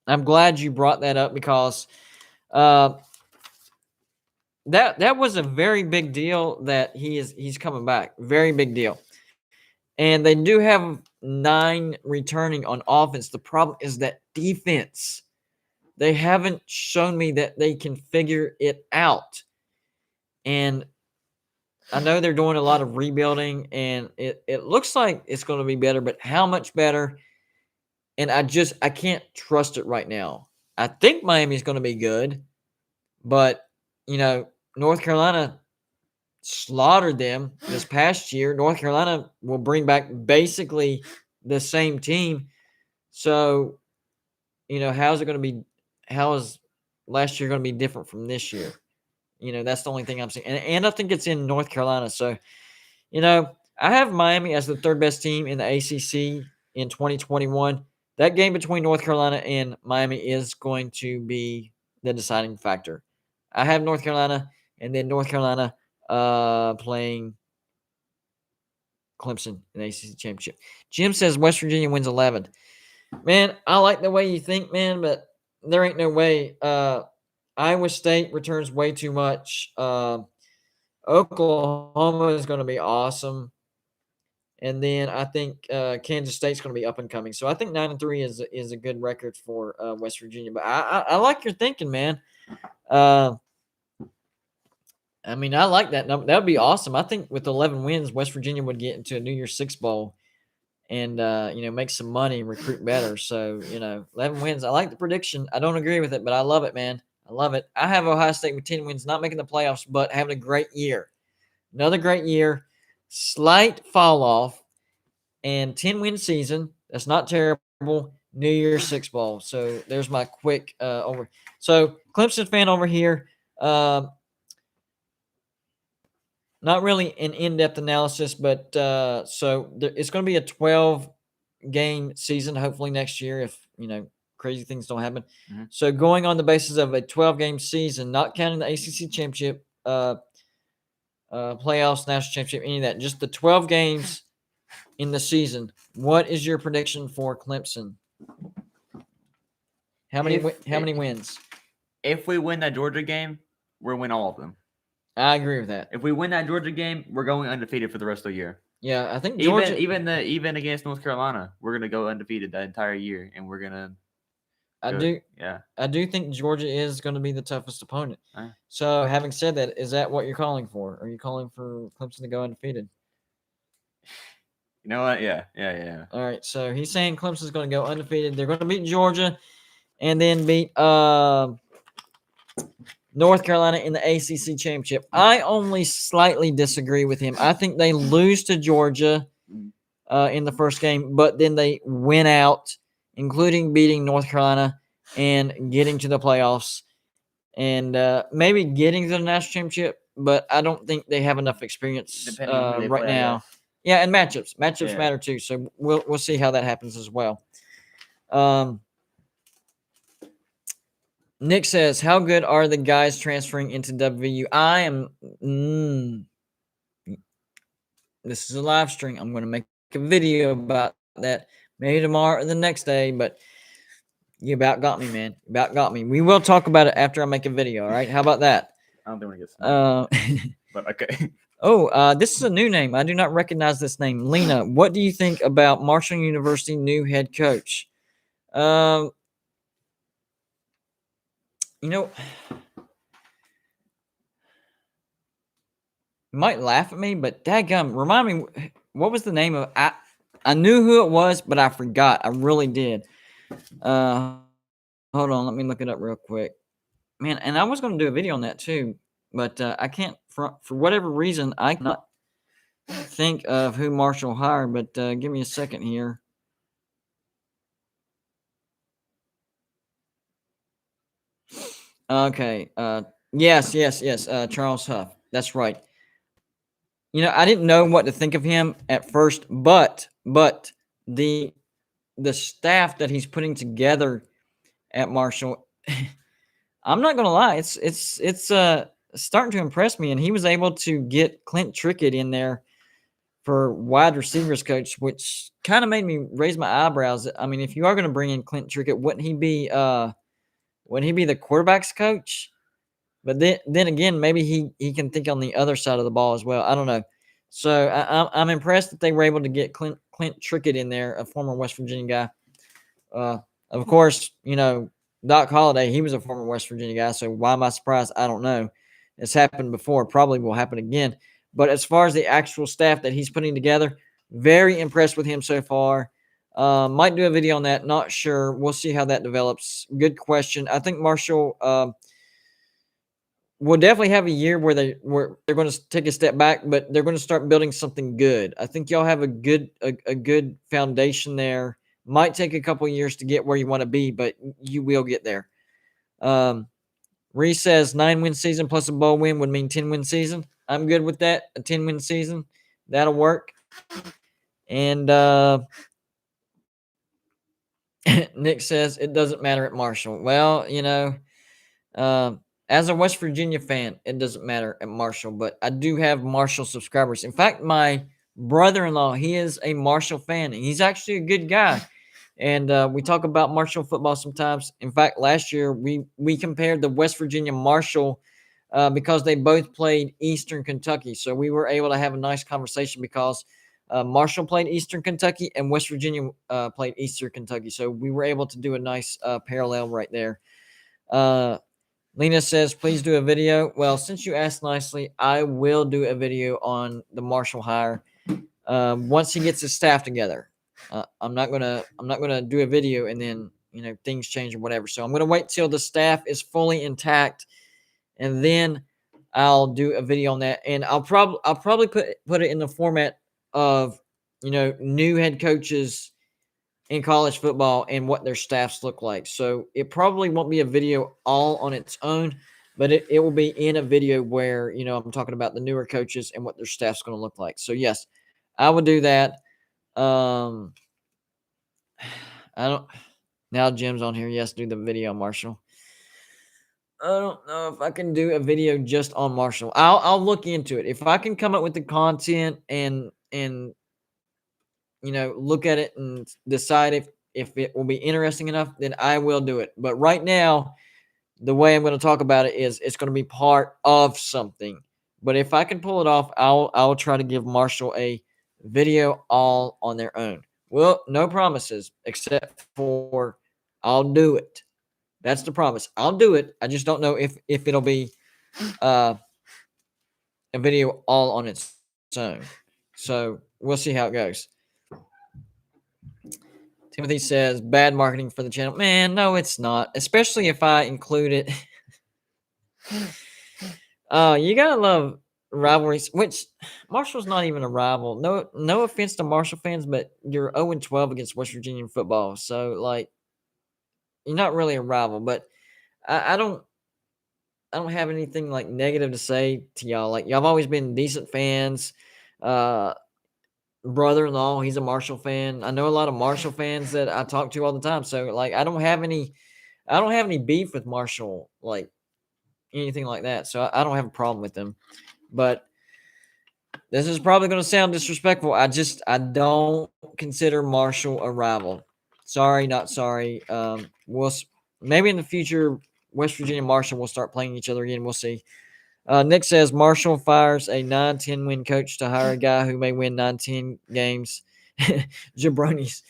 I'm glad you brought that up because that was a very big deal that he's coming back. Very big deal. And they do have 9 returning on offense. The problem is that defense. They haven't shown me that they can figure it out. And I know they're doing a lot of rebuilding, and it looks like it's going to be better, but how much better? And I can't trust it right now. I think Miami's going to be good, but, North Carolina slaughtered them this past year. North Carolina will bring back basically the same team. So, how is last year going to be different from this year? That's the only thing I'm seeing. And I think it's in North Carolina. So, I have Miami as the third best team in the ACC in 2021. That game between North Carolina and Miami is going to be the deciding factor. I have North Carolina, and then North Carolina playing Clemson in the ACC championship. Jim says West Virginia wins 11. Man, I like the way you think, man, but there ain't no way. Iowa State returns way too much. Oklahoma is going to be awesome. And then I think Kansas State's going to be up and coming. So I think 9-3 is a good record for West Virginia. But I like your thinking, man. I like that. That would be awesome. I think with 11 wins, West Virginia would get into a New Year's Six bowl and make some money, recruit better. So 11 wins. I like the prediction. I don't agree with it, but I love it, man. I love it. I have Ohio State with 10 wins, not making the playoffs, but having a great year. Another great year. Slight fall off. And 10-win season. That's not terrible. New Year's Six bowl. So there's my quick over. So Clemson fan over here. Not really an in-depth analysis, but it's going to be a 12-game season. Hopefully next year, if crazy things don't happen. Mm-hmm. So going on the basis of a 12-game season, not counting the ACC championship, playoffs, national championship, any of that, just the 12 games in the season. What is your prediction for Clemson? How many wins? If we win that Georgia game, we'll win all of them. I agree with that. If we win that Georgia game, we're going undefeated for the rest of the year. Yeah, I think Georgia, even against North Carolina, we're gonna go undefeated that entire year, and we're gonna. I do think Georgia is going to be the toughest opponent. Right. So, having said that, is that what you're calling for? Are you calling for Clemson to go undefeated? You know what? Yeah. All right. So he's saying Clemson's going to go undefeated. They're going to beat Georgia, and then beat North Carolina in the ACC championship. I only slightly disagree with him. I think they lose to Georgia in the first game, but then they win out, including beating North Carolina and getting to the playoffs and maybe getting to the national championship. But I don't think they have enough experience right now. Yeah, and matchups matter too. So we'll see how that happens as well. Nick says, "How good are the guys transferring into WVU?" I am. This is a live stream. I'm going to make a video about that maybe tomorrow or the next day. But you about got me, man. About got me. We will talk about it after I make a video. All right? How about that? I don't think we're gonna get but okay. Oh, this is a new name. I do not recognize this name. Lena, what do you think about Marshall University new head coach? You might laugh at me, but dadgum, remind me, what was the name of it? I knew who it was, but I forgot. I really did. Hold on, let me look it up real quick. Man, and I was going to do a video on that too, but I can't, for whatever reason, I cannot think of who Marshall hired, but give me a second here. Okay. Yes. Charles Huff. That's right. I didn't know what to think of him at first, but the staff that he's putting together at Marshall, I'm not gonna lie, it's starting to impress me. And he was able to get Clint Trickett in there for wide receivers coach, which kind of made me raise my eyebrows. I mean, if you are going to bring in Clint Trickett, wouldn't he be the quarterback's coach? But then again, maybe he can think on the other side of the ball as well. I don't know. So I'm impressed that they were able to get Clint Trickett in there, a former West Virginia guy. Of course, Doc Holliday, he was a former West Virginia guy. So why am I surprised? I don't know. It's happened before. Probably will happen again. But as far as the actual staff that he's putting together, very impressed with him so far. Might do a video on that. Not sure. We'll see how that develops. Good question. I think Marshall will definitely have a year where they're going to take a step back, but they're going to start building something good. I think y'all have a good foundation there. Might take a couple of years to get where you want to be, but you will get there. Reese says 9-win season plus a bowl win would mean 10-win season. I'm good with that. A 10-win season. That'll work. And Nick says it doesn't matter at Marshall. Well, as a West Virginia fan, it doesn't matter at Marshall, but I do have Marshall subscribers. In fact, my brother-in-law, he is a Marshall fan, and he's actually a good guy. And we talk about Marshall football sometimes. In fact, last year we compared the West Virginia Marshall because they both played Eastern Kentucky. So we were able to have a nice conversation because Marshall played Eastern Kentucky and West Virginia played Eastern Kentucky. So we were able to do a nice parallel right there. Lena says, please do a video. Well, since you asked nicely, I will do a video on the Marshall hire once he gets his staff together. I'm not gonna do a video and then things change or whatever. So I'm gonna wait till the staff is fully intact, and then I'll do a video on that. And I'll probably put it in the format of new head coaches in college football and what their staffs look like. So it probably won't be a video all on its own, but it will be in a video where I'm talking about the newer coaches and what their staff's going to look like. So yes, I would do that. I don't. Now Jim's on here. Yes, do the video, Marshall. I don't know if I can do a video just on Marshall. I'll look into it. If I can come up with the content and look at it and decide if it will be interesting enough, then I will do it. But right now, the way I'm going to talk about it is it's going to be part of something. But if I can pull it off, I'll try to give Marshall a video all on their own. Well, no promises except for I'll do it. That's the promise. I'll do it. I just don't know if it'll be a video all on its own. So we'll see how it goes. Timothy says, bad marketing for the channel. Man, no, it's not. Especially if I include it. You gotta love rivalries, which Marshall's not even a rival. No offense to Marshall fans, but you're 0-12 against West Virginia football. So, you're not really a rival. But I don't have anything, negative to say to y'all. Y'all have always been decent fans. Brother-in-law, he's a Marshall fan. I know a lot of Marshall fans that I talk to all the time. So I don't have any beef with Marshall, anything like that. So I don't have a problem with them. But this is probably going to sound disrespectful. I don't consider Marshall a rival. Sorry, not sorry. Maybe in the future, West Virginia Marshall will start playing each other again. We'll see. Nick says Marshall fires a 9-10 win coach to hire a guy who may win 9-10 games. Jabronis.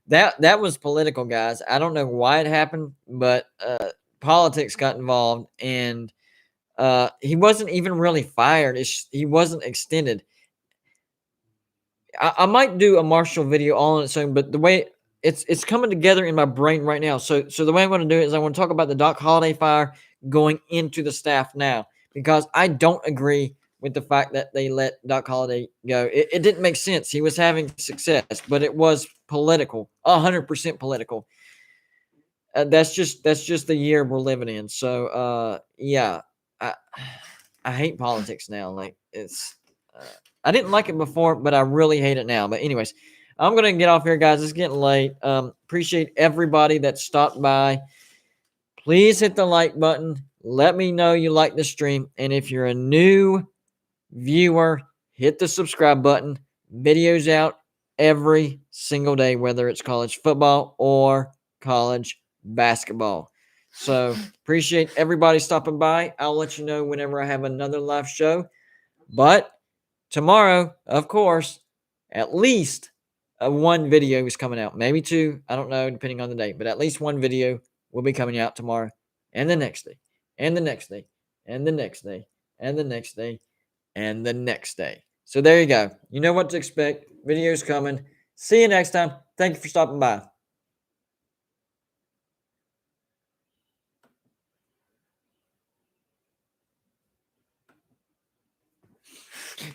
That was political, guys. I don't know why it happened, but politics got involved, and he wasn't even really fired. He wasn't extended. I might do a Marshall video all on its own, but the way it's coming together in my brain right now. So the way I'm going to do it is I want to talk about the Doc Holliday fire going into the staff now, because I don't agree with the fact that they let Doc Holliday go. It didn't make sense. He was having success, but it was political, 100% political. That's just the year we're living in. So yeah, I hate politics now. I didn't like it before, but I really hate it now. But anyways, I'm going to get off here, guys. It's getting late. Appreciate everybody that stopped by. Please hit the like button. Let me know you like the stream. And if you're a new viewer, hit the subscribe button. Videos out every single day, whether it's college football or college basketball. So appreciate everybody stopping by. I'll let you know whenever I have another live show. But tomorrow, of course, at least one video is coming out. Maybe two. I don't know, depending on the day. But at least one video will be coming out tomorrow, and the next day, and the next day, and the next day, and the next day, and the next day. So there you go. You know what to expect. Videos coming. See you next time. Thank you for stopping by.